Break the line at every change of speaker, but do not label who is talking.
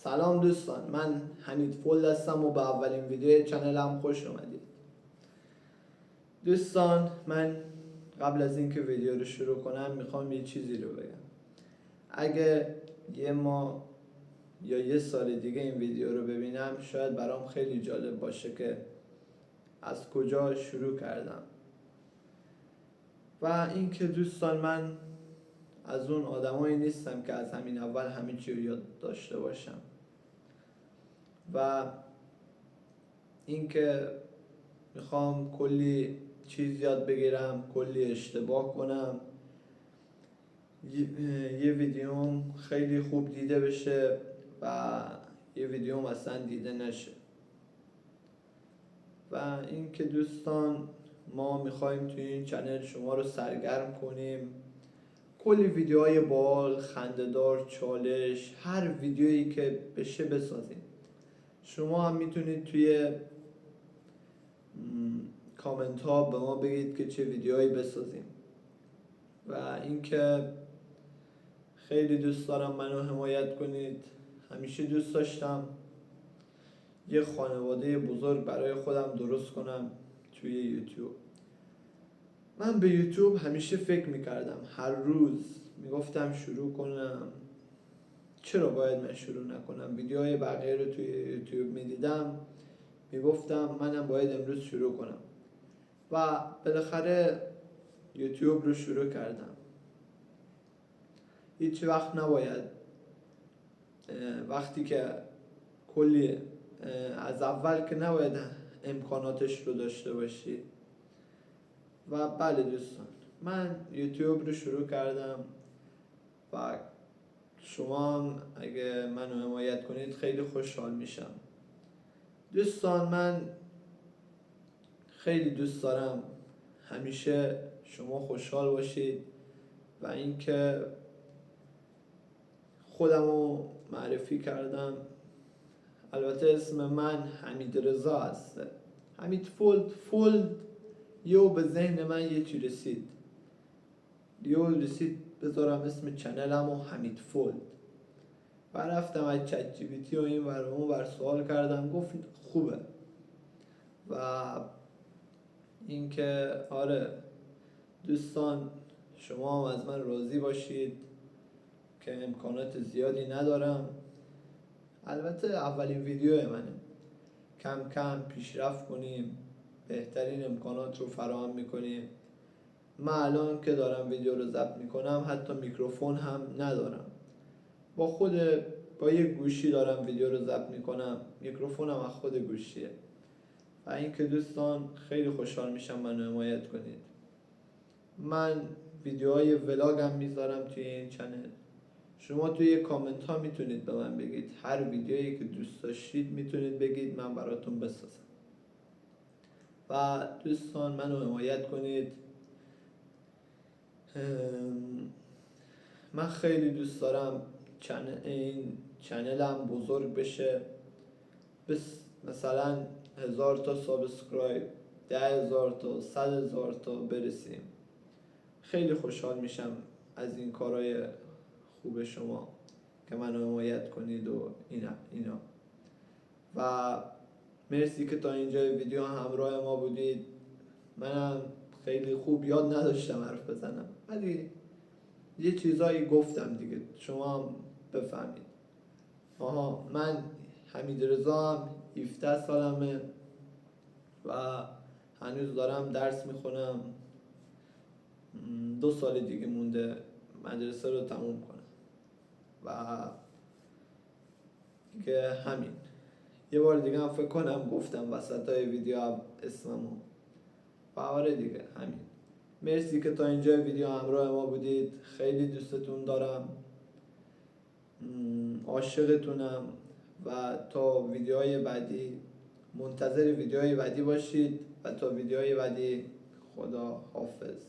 سلام دوستان، من حمید فولد هستم و به اولین ویدیو چنلم خوش اومدید. دوستان، من قبل از اینکه ویدیو رو شروع کنم میخوام یه چیزی رو بگم. اگه یه ماه یا یه سال دیگه این ویدیو رو ببینم شاید برام خیلی جالب باشه که از کجا شروع کردم. و اینکه دوستان، من از اون آدمایی نیستم که از همین اول همه چی رو یاد داشته باشم و اینکه میخوام کلی چیز یاد بگیرم، کلی اشتباه کنم، یه ویدیوم خیلی خوب دیده بشه و یه ویدیوم اصلا دیده نشه. و اینکه دوستان، ما میخوایم توی این چنل شما رو سرگرم کنیم، کلی ویدیوهای بال، خنده‌دار، چالش، هر ویدیویی که بشه بسازیم. شما هم میتونید توی کامنت ها به ما بگید که چه ویدیوهایی بسازیم. و اینکه خیلی دوست دارم منو حمایت کنید. همیشه دوست داشتم یه خانواده بزرگ برای خودم درست کنم توی یوتیوب. من به یوتیوب همیشه فکر میکردم، هر روز میگفتم شروع کنم، چرا باید من شروع نکنم؟ ویدیوهای بقیه رو توی یوتیوب میدیدم، میگفتم منم باید امروز شروع کنم و بالاخره یوتیوب رو شروع کردم. هیچ وقت نباید وقتی که کلی از اول که نباید امکاناتش رو داشته باشی. و بله دوستان، من یوتیوب رو شروع کردم و شما هم اگه منو حمایت کنید خیلی خوشحال میشم. دوستان، من خیلی دوست دارم همیشه شما خوشحال باشید و اینکه خودمو معرفی کردم. البته اسم من حمید رضا هست. حمید فولد یهو به ذهن من یه چی رسید، بذارم اسم چنلمو حمید فولد. و رفتم از چت جی پی تی و این ور اون ور سوال کردم، گفت خوبه. و اینکه آره دوستان، شما هم از من راضی باشید که امکانات زیادی ندارم. البته اولین ویدیو منه، کم کم پیشرفت کنیم، بهترین امکانات رو فراهم میکنیم. من الان که دارم ویدیو رو ضبط میکنم حتی میکروفون هم ندارم، با یه گوشی دارم ویدیو رو ضبط میکنم، میکروفونم از خود گوشیه. و اینکه دوستان، خیلی خوشحال میشم منو حمایت کنید. من ویدیوهای ولاگم میذارم توی این چنل. شما توی کامنت ها میتونید به من بگید، هر ویدیویی که دوست داشتید میتونید بگید، من براتون بسازم. و دوستان، منو حمایت کنید. من خیلی دوست دارم این چنلم بزرگ بشه، مثلا 1000 تا سابسکرایب، 10,000 تا 100,000 تا برسیم. خیلی خوشحال میشم از این کارهای خوب شما که منو حمایت کنید و اینا. و مرسی که تا اینجای ویدیو همراه ما بودید. منم خیلی خوب یاد نداشتم حرف بزنم، ولی یه چیزایی گفتم دیگه، شما هم بفهمید. من حمید رضا هم 17 سالمه و هنوز دارم درس میخونم. 2 سال دیگه مونده مدرسه رو تموم کنم. و دیگه همین. یه بار دیگه هم فکر کنم گفتم وسطای ویدیو اسممو. و آره دیگه همین. مرسی که تا اینجا ویدیو همراه ما بودید. خیلی دوستتون دارم، عاشقتونم. و تا ویدیوهای بعدی منتظر ویدیوهای بعدی باشید. و تا ویدیوهای بعدی، خدا حافظ.